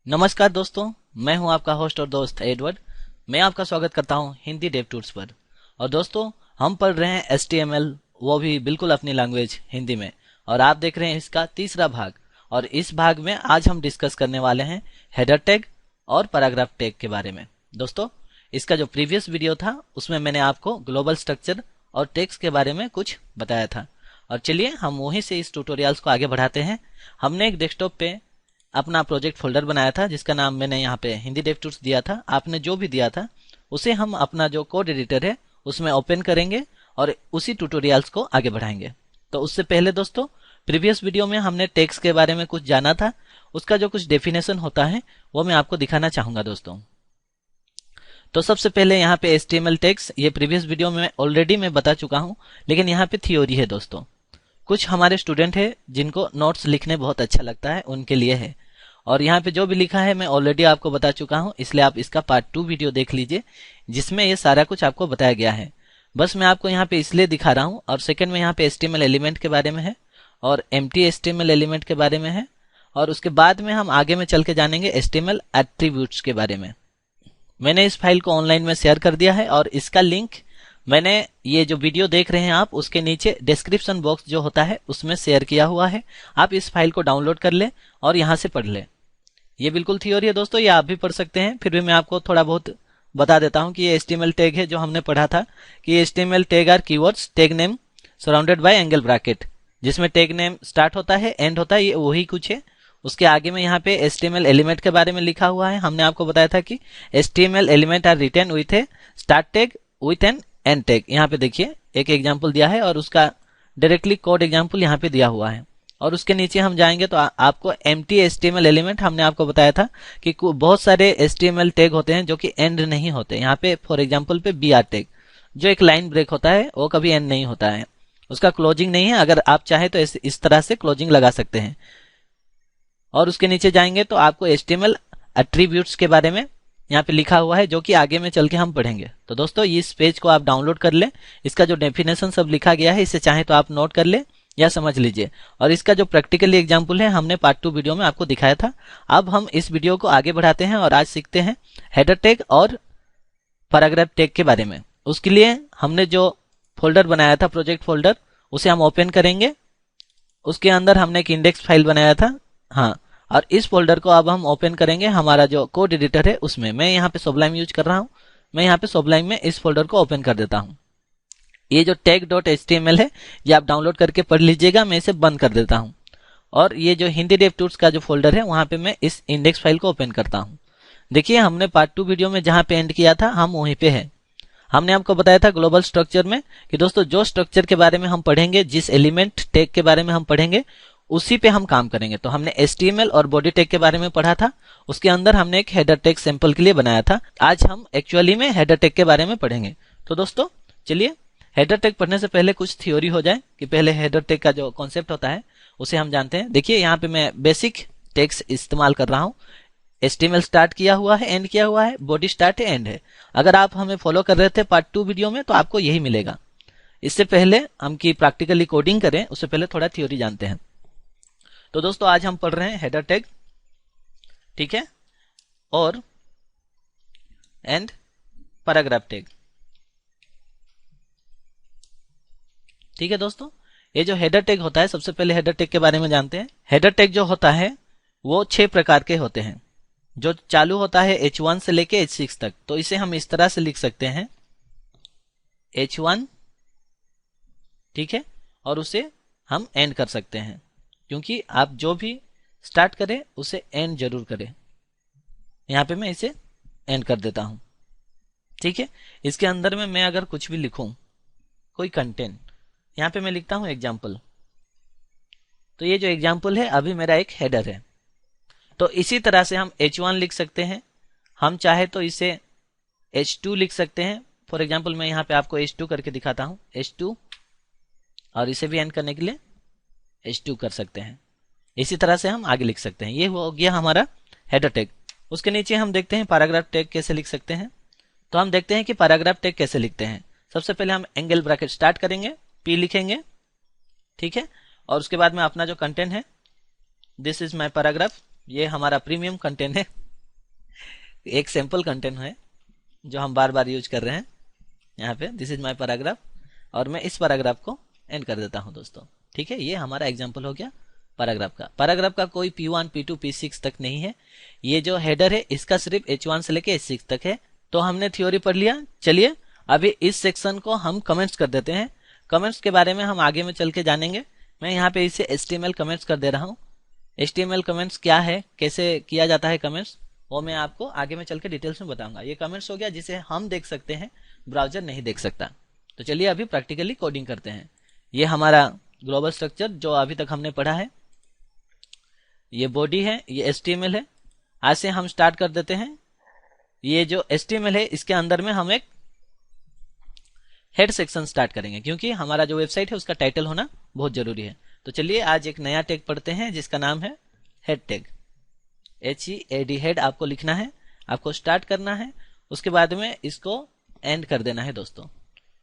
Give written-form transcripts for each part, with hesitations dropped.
नमस्कार दोस्तों, मैं हूं आपका होस्ट और दोस्त एडवर्ड। मैं आपका स्वागत करता हूं हिंदी डेव टूर्स पर। और दोस्तों, हम पढ़ रहे हैं HTML, वो भी बिल्कुल अपनी लैंग्वेज हिंदी में। और आप देख रहे हैं इसका तीसरा भाग। और इस भाग में आज हम डिस्कस करने वाले हैं हेडर टैग और पैराग्राफ टैग के बारे में। दोस्तों, इसका जो प्रीवियस वीडियो था उसमें मैंने आपको ग्लोबल स्ट्रक्चर और टैग्स के बारे में कुछ बताया था। और चलिए हम वहीं से इस ट्यूटोरियल्स को आगे बढ़ाते हैं। हमने एक डेस्कटॉप पे अपना प्रोजेक्ट फोल्डर बनाया था जिसका नाम मैंने यहाँ पे हिंदी डेव टूल्स दिया था। आपने जो भी दिया था उसे हम अपना जो कोड एडिटर है उसमें ओपन करेंगे और उसी ट्यूटोरियल्स को आगे बढ़ाएंगे। तो उससे पहले दोस्तों, प्रीवियस वीडियो में हमने टैग्स के बारे में कुछ जाना था। उसका जो कुछ डेफिनेशन होता है वो मैं आपको दिखाना चाहूंगा दोस्तों। तो सबसे पहले यहाँ पे HTML टैग्स, ये प्रीवियस वीडियो में ऑलरेडी मैं बता चुका हूँ, लेकिन यहाँ पे थ्योरी है दोस्तों। कुछ हमारे स्टूडेंट है जिनको नोट्स लिखने बहुत अच्छा लगता है, उनके लिए है। और यहाँ पे जो भी लिखा है मैं ऑलरेडी आपको बता चुका हूँ, इसलिए आप इसका पार्ट 2 वीडियो देख लीजिए जिसमें ये सारा कुछ आपको बताया गया है। बस मैं आपको यहाँ पे इसलिए दिखा रहा हूँ। और सेकंड में यहाँ पे HTML एलिमेंट के बारे में है और एम्प्टी HTML एलिमेंट के बारे में है। और उसके बाद में हम आगे में चल के जानेंगे HTML एट्रीब्यूट्स के बारे में। मैंने इस फाइल को ऑनलाइन में शेयर कर दिया है और इसका लिंक मैंने ये जो वीडियो देख रहे हैं आप उसके नीचे डिस्क्रिप्शन बॉक्स जो होता है उसमें शेयर किया हुआ है। आप इस फाइल को डाउनलोड कर ले और यहाँ से पढ़ ले। ये बिल्कुल थ्योरी है दोस्तों, ये आप भी पढ़ सकते हैं। फिर भी मैं आपको थोड़ा बहुत बता देता हूँ कि ये HTML टैग है जो हमने पढ़ा था कि HTML tag are keywords tag name surrounded by angle bracket, जिसमें टैग नेम स्टार्ट होता है एंड होता है, ये वही कुछ है। उसके आगे में यहाँ पे HTML एलिमेंट के बारे में लिखा हुआ है। हमने आपको बताया था कि HTML element are written with a start tag with an end tag. यहाँ पे देखिए एक एग्जाम्पल दिया है और उसका डायरेक्टली कोड एग्जाम्पल यहाँ पे दिया हुआ है। और उसके नीचे हम जाएंगे तो आपको एम्प्टी HTML एलिमेंट, हमने आपको बताया था कि बहुत सारे HTML टैग होते हैं जो कि एंड नहीं होते। यहाँ पे फॉर एग्जाम्पल पे BR टैग जो एक लाइन ब्रेक होता है वो कभी एंड नहीं होता है, उसका क्लोजिंग नहीं है। अगर आप चाहे तो इस तरह से क्लोजिंग लगा सकते हैं। और उसके नीचे जाएंगे तो आपको HTML एट्रीब्यूट्स के बारे में यहाँ पे लिखा हुआ है जो कि आगे में चल के हम पढ़ेंगे। तो दोस्तों, इस पेज को आप डाउनलोड कर ले, इसका जो डेफिनेशन सब लिखा गया है इसे चाहे तो आप नोट कर ले या समझ लीजिए। और इसका जो प्रैक्टिकली एग्जाम्पल है हमने पार्ट 2 वीडियो में आपको दिखाया था। अब हम इस वीडियो को आगे बढ़ाते हैं और आज सीखते हैं हेडर टैग और पैराग्राफ टैग के बारे में। उसके लिए हमने जो फोल्डर बनाया था, प्रोजेक्ट फोल्डर, उसे हम ओपन करेंगे। उसके अंदर हमने एक इंडेक्स फाइल बनाया था, हाँ। और इस फोल्डर को अब हम ओपन करेंगे हमारा जो कोड एडिटर है उसमें। मैं यहाँ पे Sublime यूज कर रहा हूँ। मैं यहाँ पे Sublime में इस फोल्डर को ओपन कर देता हूँ। ये जो tag.html है ये आप डाउनलोड करके पढ़ लीजिएगा, मैं इसे बंद कर देता हूँ। और ये जो हिंदी डेव टूल्स का जो फोल्डर है वहां पे मैं इस इंडेक्स फाइल को ओपन करता हूँ। देखिए हमने पार्ट 2 वीडियो में जहां पे एंड किया था हम वहीं पे है। हमने आपको बताया था ग्लोबल स्ट्रक्चर में कि दोस्तों जो स्ट्रक्चर के बारे में हम पढ़ेंगे, जिस एलिमेंट टैग के बारे में हम पढ़ेंगे उसी पे हम काम करेंगे। तो हमने HTML और बॉडी टैग के बारे में पढ़ा था, उसके अंदर हमने एक हेडर टैग सैंपल के लिए बनाया था। आज हम एक्चुअली में हेडर टैग के बारे में पढ़ेंगे। तो दोस्तों चलिए, हेडर टैग पढ़ने से पहले कुछ थ्योरी हो जाए कि पहले हेडर टैग का जो कॉन्सेप्ट होता है उसे हम जानते हैं। देखिए यहाँ पे मैं बेसिक टैग्स इस्तेमाल कर रहा हूँ। HTML स्टार्ट किया हुआ है, एंड किया हुआ है, बॉडी स्टार्ट है, एंड है। अगर आप हमें फॉलो कर रहे थे पार्ट 2 वीडियो में तो आपको यही मिलेगा। इससे पहले हम की प्रैक्टिकली कोडिंग करें उससे पहले थोड़ा थ्योरी जानते हैं। तो दोस्तों आज हम पढ़ रहे हैं हेडर टैग, ठीक है, और एंड पैराग्राफ टैग, ठीक है दोस्तों। ये जो हेडर टैग होता है, सबसे पहले हेडर टैग के बारे में जानते हैं। हेडर टैग जो होता है वो 6 प्रकार के होते हैं, जो चालू होता है H1 से लेके H6 तक। तो इसे हम इस तरह से लिख सकते हैं H1, ठीक है, और उसे हम एंड कर सकते हैं, क्योंकि आप जो भी स्टार्ट करें उसे एंड जरूर करें। यहां पे मैं इसे एंड कर देता हूं, ठीक है। इसके अंदर में मैं अगर कुछ भी लिखूं, कोई कंटेंट, यहां पे मैं लिखता हूं एग्जाम्पल, तो ये जो एग्जाम्पल है अभी मेरा एक हेडर है। तो इसी तरह से हम H1 लिख सकते हैं, हम चाहे तो इसे H2 लिख सकते हैं। फॉर एग्जाम्पल मैं यहाँ पे आपको H2 करके दिखाता हूँ, H2, और इसे भी एंड करने के लिए H2 कर सकते हैं। इसी तरह से हम आगे लिख सकते हैं। ये हो गया हमारा हेडर टैग। उसके नीचे हम देखते हैं पैराग्राफ टैग कैसे लिख सकते हैं। तो हम देखते हैं कि पैराग्राफ टैग कैसे लिखते हैं। सबसे पहले हम एंगल ब्रैकेट स्टार्ट करेंगे, P लिखेंगे, ठीक है, और उसके बाद में अपना जो कंटेंट है, दिस इज माई पैराग्राफ, ये हमारा प्रीमियम कंटेंट है, एक सैंपल कंटेंट है जो हम बार बार यूज कर रहे हैं। यहाँ पे दिस इज माय पैराग्राफ, और मैं इस पैराग्राफ को एंड कर देता हूँ दोस्तों। ठीक है, ये हमारा एग्जाम्पल हो गया पैराग्राफ का। पैराग्राफ का कोई P1 P2 P6 तक नहीं है। ये जो हेडर है इसका सिर्फ H1 से लेके H6 तक है। तो हमने थ्योरी पढ़ लिया। चलिए अभी इस सेक्शन को हम कमेंट्स कर देते हैं। कमेंट्स के बारे में हम आगे में चल के जानेंगे। मैं यहाँ पे इसे HTML कमेंट्स कर दे रहा हूँ। HTML कमेंट्स क्या है, कैसे किया जाता है कमेंट्स, वो मैं आपको आगे में चल के डिटेल्स में बताऊंगा। ये कमेंट्स हो गया जिसे हम देख सकते हैं, ब्राउजर नहीं देख सकता। तो चलिए अभी प्रैक्टिकली कोडिंग करते हैं। ये हमारा ग्लोबल स्ट्रक्चर जो अभी तक हमने पढ़ा है, ये बॉडी है, ये HTML है। आज से हम स्टार्ट कर देते हैं। ये जो HTML है इसके अंदर में हम एक हेड सेक्शन स्टार्ट करेंगे, क्योंकि हमारा जो वेबसाइट है उसका टाइटल होना बहुत जरूरी है। तो चलिए आज एक नया टैग पढ़ते हैं जिसका नाम है हेड टैग। HEAD हेड आपको लिखना है, आपको स्टार्ट करना है, उसके बाद में इसको एंड कर देना है दोस्तों।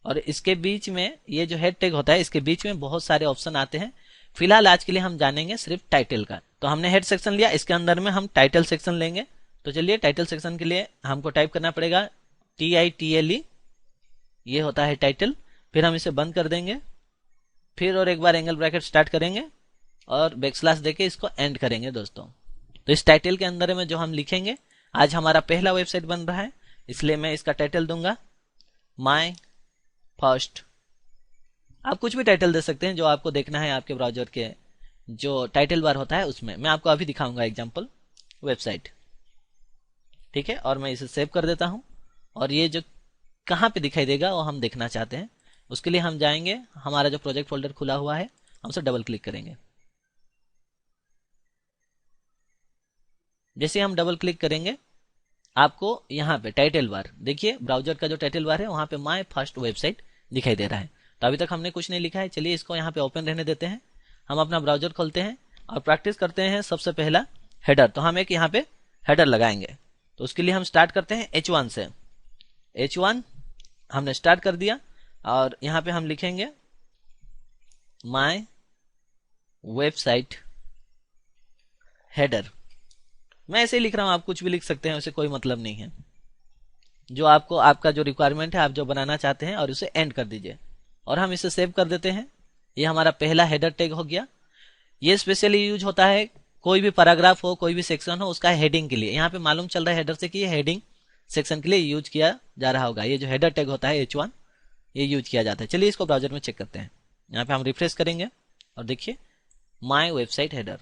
और इसके बीच में ये जो हेड टैग होता है इसके बीच में बहुत सारे ऑप्शन आते हैं। फिलहाल आज के लिए हम जानेंगे सिर्फ टाइटल का। तो हमने हेड सेक्शन लिया, इसके अंदर में हम टाइटल सेक्शन लेंगे। तो चलिए टाइटल सेक्शन के लिए हमको टाइप करना पड़ेगा TITLE, ये होता है टाइटल। फिर हम इसे बंद कर देंगे, फिर और एक बार एंगल ब्रैकेट स्टार्ट करेंगे और बैकस्लैश देके इसको एंड करेंगे दोस्तों। तो इस टाइटल के अंदर में जो हम लिखेंगे, आज हमारा पहला वेबसाइट बन रहा है इसलिए मैं इसका टाइटल दूंगा माय फर्स्ट। आप कुछ भी टाइटल दे सकते हैं जो आपको देखना है आपके ब्राउजर के जो टाइटल बार होता है उसमें। मैं आपको अभी दिखाऊंगा एग्जांपल वेबसाइट। ठीक है, और मैं इसे सेव कर देता हूं। और ये जो कहां पे दिखाई देगा वो हम देखना चाहते हैं। उसके लिए हम जाएंगे, हमारा जो प्रोजेक्ट फोल्डर खुला हुआ है हम उसे डबल क्लिक करेंगे। जैसे हम डबल क्लिक करेंगे आपको यहाँ पे टाइटल बार देखिए, ब्राउजर का जो टाइटल बार है वहां पे माय फर्स्ट वेबसाइट दिखाई दे रहा है। तो अभी तक हमने कुछ नहीं लिखा है। चलिए इसको यहाँ पे ओपन रहने देते हैं। हम अपना ब्राउजर खोलते हैं और प्रैक्टिस करते हैं। सबसे पहला हेडर, तो हम एक यहाँ पे हेडर लगाएंगे। तो उसके लिए हम स्टार्ट करते हैं H1 से। H1 हमने स्टार्ट कर दिया और यहाँ पे हम लिखेंगे माय वेबसाइट हेडर। मैं ऐसे ही लिख रहा हूं, आप कुछ भी लिख सकते हैं, उसे कोई मतलब नहीं है। जो आपको आपका जो रिक्वायरमेंट है, आप जो बनाना चाहते हैं, और उसे एंड कर दीजिए और हम इसे सेव कर देते हैं। ये हमारा पहला हेडर टैग हो गया। ये स्पेशली यूज होता है कोई भी पैराग्राफ हो, कोई भी सेक्शन हो, उसका हेडिंग के लिए। यहाँ पे मालूम चल रहा है हेडर से कि ये हेडिंग सेक्शन के लिए यूज किया जा रहा होगा। ये जो हेडर टैग होता है H1 ये यूज किया जाता है। चलिए इसको ब्राउजर में चेक करते हैं। यहाँ पे हम रिफ्रेश करेंगे और देखिए माय वेबसाइट हेडर।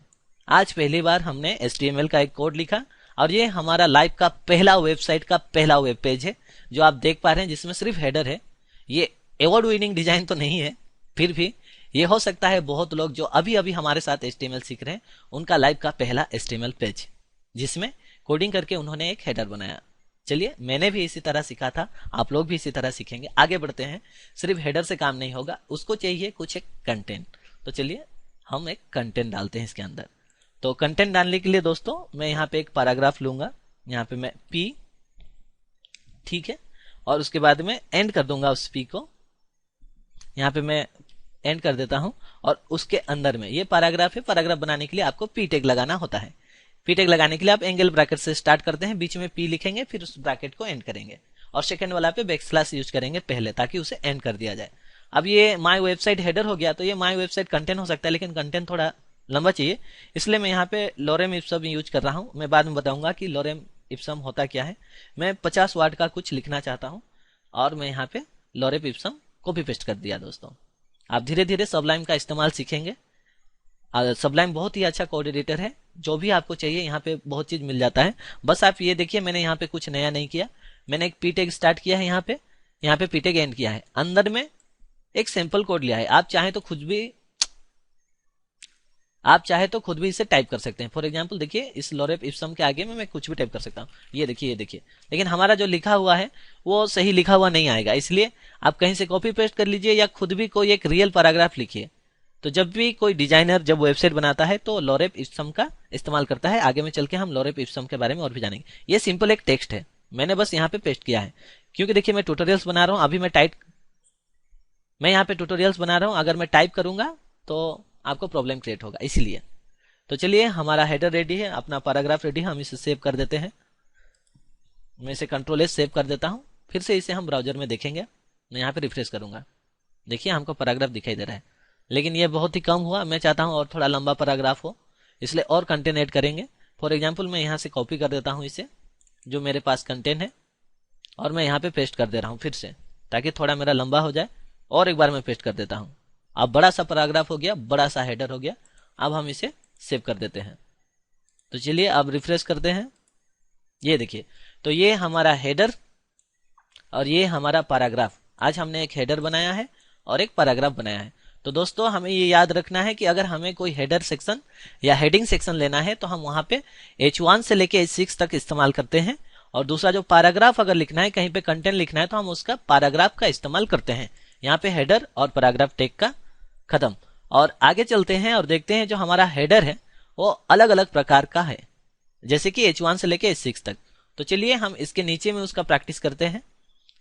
आज पहली बार हमने HTML का एक कोड लिखा और ये हमारा लाइव का पहला वेबसाइट का पहला वेब पेज है जो आप देख पा रहे हैं, जिसमें सिर्फ हेडर है। ये अवार्ड विनिंग डिजाइन तो नहीं है, फिर भी ये हो सकता है बहुत लोग जो अभी अभी हमारे साथ HTML सीख रहे हैं उनका लाइव का पहला HTML पेज जिसमें कोडिंग करके उन्होंने एक हेडर बनाया। चलिए मैंने भी इसी तरह सीखा था, आप लोग भी इसी तरह सीखेंगे। आगे बढ़ते हैं। सिर्फ हेडर से काम नहीं होगा, उसको चाहिए कुछ एक कंटेंट। तो चलिए हम एक कंटेंट डालते हैं इसके अंदर। तो कंटेंट डालने के लिए दोस्तों मैं यहाँ पे एक पैराग्राफ लूंगा, यहाँ पे मैं P, ठीक है, और उसके बाद में एंड कर दूंगा उस P को। यहाँ पे मैं एंड कर देता हूं और उसके अंदर में ये पैराग्राफ है। पैराग्राफ बनाने के लिए आपको P टैग लगाना होता है। P टैग लगाने के लिए आप एंगल ब्रैकेट से स्टार्ट करते हैं, बीच में P लिखेंगे, फिर उस ब्रैकेट को एंड करेंगे और सेकंड वाला पे बैकस्लैश यूज करेंगे पहले, ताकि उसे एंड कर दिया जाए। अब ये माय वेबसाइट हेडर हो गया, तो ये माय वेबसाइट कंटेंट हो सकता है, लेकिन कंटेंट थोड़ा लंबा चाहिए, इसलिए मैं यहाँ पे लोरेम इप्सम यूज कर रहा हूँ। मैं बाद में बताऊंगा कि लोरेम इप्सम होता क्या है। मैं 50 वर्ड का कुछ लिखना चाहता हूँ और मैं यहाँ पे लोरेम इप्सम कॉपी पेस्ट कर दिया। दोस्तों आप धीरे धीरे सबलाइम का इस्तेमाल सीखेंगे। सबलाइम बहुत ही अच्छा कोड एडिटर है, जो भी आपको चाहिए यहाँ पे बहुत चीज मिल जाता है। बस आप ये देखिए, मैंने यहाँ पे कुछ नया नहीं किया। मैंने एक P टैग स्टार्ट किया है, यहाँ पे P टैग एंड किया है, अंदर में एक सिंपल कोड लिया है। आप चाहे तो खुद भी इसे टाइप कर सकते हैं। फॉर एग्जांपल देखिए, इस लोरेम इप्सम के आगे में मैं कुछ भी टाइप कर सकता हूँ। ये देखिए लेकिन हमारा जो लिखा हुआ है वो सही लिखा हुआ नहीं आएगा, इसलिए आप कहीं से कॉपी पेस्ट कर लीजिए या खुद भी कोई एक रियल पैराग्राफ लिखिए। तो जब भी कोई डिजाइनर जब वेबसाइट बनाता है तो लोरेम इप्सम का इस्तेमाल करता है। आगे में चल के हम लोरेम इप्सम के बारे में और भी जानेंगे। ये सिंपल एक टेक्स्ट है, मैंने बस यहाँ पे पेस्ट किया है, क्योंकि देखिए मैं ट्यूटोरियल्स बना रहा हूँ। अभी मैं यहाँ पे ट्यूटोरियल्स बना रहा हूँ, अगर मैं टाइप करूंगा तो आपको प्रॉब्लम क्रिएट होगा, इसलिए तो चलिए हमारा हेडर रेडी है, अपना पैराग्राफ रेडी है, हम इसे सेव कर देते हैं। मैं इसे Ctrl+S सेव कर देता हूं। फिर से इसे हम ब्राउजर में देखेंगे। मैं यहाँ पे रिफ्रेश करूंगा, देखिए हमको पैराग्राफ दिखाई दे रहा है, लेकिन ये बहुत ही कम हुआ। मैं चाहता हूँ और थोड़ा लंबा पैराग्राफ हो, इसलिए और कंटेंट ऐड करेंगे। फॉर एग्जाम्पल मैं यहाँ से कॉपी कर देता हूँ इसे, जो मेरे पास कंटेंट है, और मैं यहाँ पे पेस्ट कर दे रहा हूँ फिर से, ताकि थोड़ा मेरा लंबा हो जाए। और एक बार मैं पेस्ट कर देता हूँ। अब बड़ा सा पैराग्राफ हो गया, बड़ा सा हेडर हो गया। अब हम इसे सेव कर देते हैं। तो चलिए अब रिफ्रेश करते हैं। ये देखिए, तो ये हमारा हेडर और ये हमारा पैराग्राफ। आज हमने एक हेडर बनाया है और एक पैराग्राफ बनाया है। तो दोस्तों हमें ये याद रखना है कि अगर हमें कोई हेडर सेक्शन या हेडिंग सेक्शन लेना है तो हम वहां पे H1 से लेके H6 तक इस्तेमाल करते हैं, और दूसरा जो पैराग्राफ अगर लिखना है, कहीं पे कंटेंट लिखना है, तो हम उसका पैराग्राफ का इस्तेमाल करते हैं। यहाँ पे हेडर और पैराग्राफ टैग का खत्म। और आगे चलते हैं और देखते हैं जो हमारा हेडर है वो अलग अलग प्रकार का है, जैसे कि H1 से लेके H6 तक। तो चलिए हम इसके नीचे में उसका प्रैक्टिस करते हैं।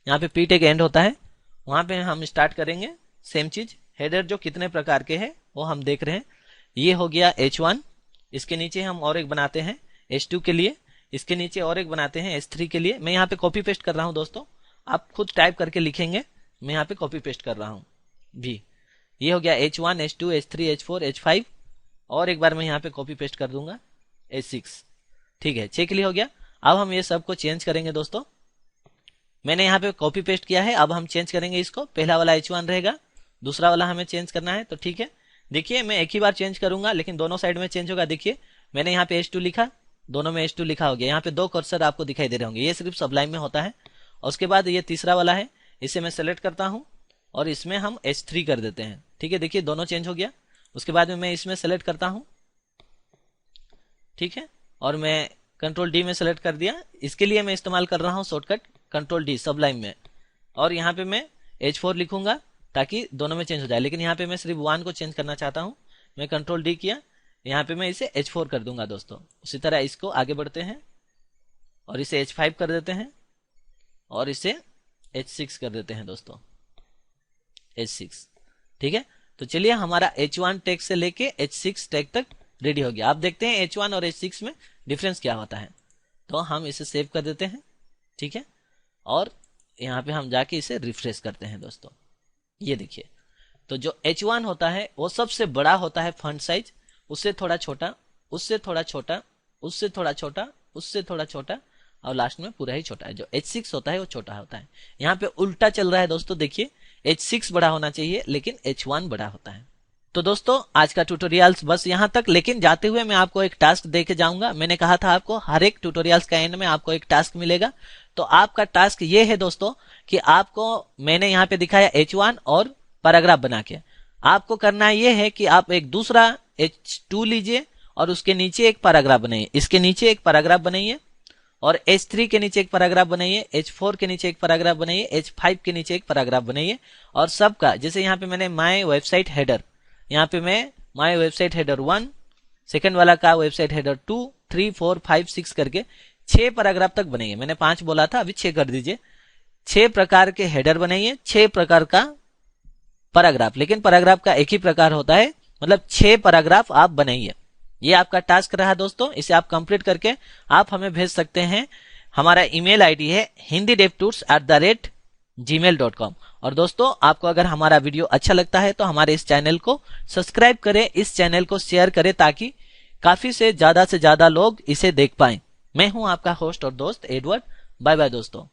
यहाँ पे पी टैग एंड होता है, वहां पे हम स्टार्ट करेंगे सेम चीज। हेडर जो कितने प्रकार के हैं वो हम देख रहे हैं। ये हो गया H1, इसके नीचे हम और एक बनाते हैं H2 के लिए, इसके नीचे और एक बनाते हैं H3 के लिए। मैं यहाँ पे कॉपी पेस्ट कर रहा हूँ दोस्तों, आप खुद टाइप करके लिखेंगे, मैं यहाँ पे कॉपी पेस्ट कर रहा हूँ भी। ये हो गया H1, H2, H3, H4, H5, और एक बार मैं यहाँ पे कॉपी पेस्ट कर दूंगा H6। ठीक है, 6 के लिए हो गया। अब हम ये सबको चेंज करेंगे दोस्तों। मैंने यहाँ पे कॉपी पेस्ट किया है, अब हम चेंज करेंगे इसको। पहला वाला H1 रहेगा, दूसरा वाला हमें चेंज करना है। तो ठीक है, देखिए मैं एक ही बार चेंज करूंगा, लेकिन दोनों साइड में चेंज होगा। देखिए मैंने यहाँ पे H2 लिखा, दोनों में H2 लिखा हो गया। यहाँ पे 2 कर्सर आपको दिखाई दे रहे होंगे, ये सिर्फ सबलाइन में होता है। और उसके बाद ये तीसरा वाला है, इसे मैं सेलेक्ट करता हूँ और इसमें हम H3 कर देते हैं। ठीक है, देखिए दोनों चेंज हो गया। उसके बाद में मैं इसमें सेलेक्ट करता हूँ, ठीक है, और मैं Ctrl+D में सेलेक्ट कर दिया। इसके लिए मैं इस्तेमाल कर रहा हूँ शॉर्टकट Ctrl+D सबलाइन में, और यहाँ पे मैं H4 लिखूंगा ताकि दोनों में चेंज हो जाए। लेकिन यहाँ पे मैं सिर्फ 1 को चेंज करना चाहता हूँ, मैं Ctrl+D किया, यहाँ पे मैं इसे H4 कर दूंगा दोस्तों। उसी तरह इसको आगे बढ़ते हैं और इसे H5 कर देते हैं और इसे H6 कर देते हैं दोस्तों, H6। ठीक है, तो चलिए हमारा H1 टैग से लेके H6 टैग तक रेडी हो गया। आप देखते हैं H1 और H6 में डिफरेंस क्या होता है। तो हम इसे सेव कर देते हैं, ठीक है, और यहाँ पे हम जाके इसे रिफ्रेश करते हैं दोस्तों। ये देखिए, तो जो H1 होता है वो सबसे बड़ा होता है फॉन्ट साइज, उससे थोड़ा छोटा, उससे थोड़ा छोटा, उससे थोड़ा छोटा, उससे थोड़ा छोटा, और लास्ट में पूरा ही छोटा है। जो H6 होता है वो छोटा होता है। यहाँ पे उल्टा चल रहा है दोस्तों, देखिए H6 बड़ा होना चाहिए लेकिन H1 बड़ा होता है। तो दोस्तों आज का ट्यूटोरियल्स बस यहाँ तक, लेकिन जाते हुए मैं आपको एक टास्क दे के जाऊंगा। मैंने कहा था आपको हर एक ट्यूटोरियल्स का एंड में आपको एक टास्क मिलेगा। तो आपका टास्क ये है दोस्तों कि आपको, मैंने यहाँ पे दिखाया H1 और पैराग्राफ बना के, आपको करना ये है कि आप एक दूसरा H2 लीजिए और उसके नीचे एक पैराग्राफ बनाइए, इसके नीचे एक पैराग्राफ बनाइए, और H3 के नीचे एक पैराग्राफ बनाइए, H4 के नीचे एक पैराग्राफ बनाइए, H5 के नीचे एक पैराग्राफ बनाइए। और सबका, जैसे यहाँ पे मैंने माय वेबसाइट हेडर, यहाँ पे मैं माय वेबसाइट हेडर 1, सेकंड वाला का वेबसाइट हेडर 2, 3, 4, 5, 6 करके 6 पैराग्राफ तक बनाइए। मैंने 5 बोला था, अभी 6 कर दीजिए। 6 प्रकार के हेडर बनाइए, 6 प्रकार का पैराग्राफ, लेकिन पैराग्राफ का एक ही प्रकार होता है, मतलब 6 पैराग्राफ आप बनाइए। ये आपका टास्क रहा दोस्तों, इसे आप कंप्लीट करके आप हमें भेज सकते हैं। हमारा ईमेल आईडी है hindidevtours@gmail.com। और दोस्तों आपको अगर हमारा वीडियो अच्छा लगता है तो हमारे इस चैनल को सब्सक्राइब करें, इस चैनल को शेयर करें, ताकि काफी से ज्यादा लोग इसे देख पाएं। मैं हूं आपका होस्ट और दोस्त एडवर्ड। बाय बाय दोस्तों।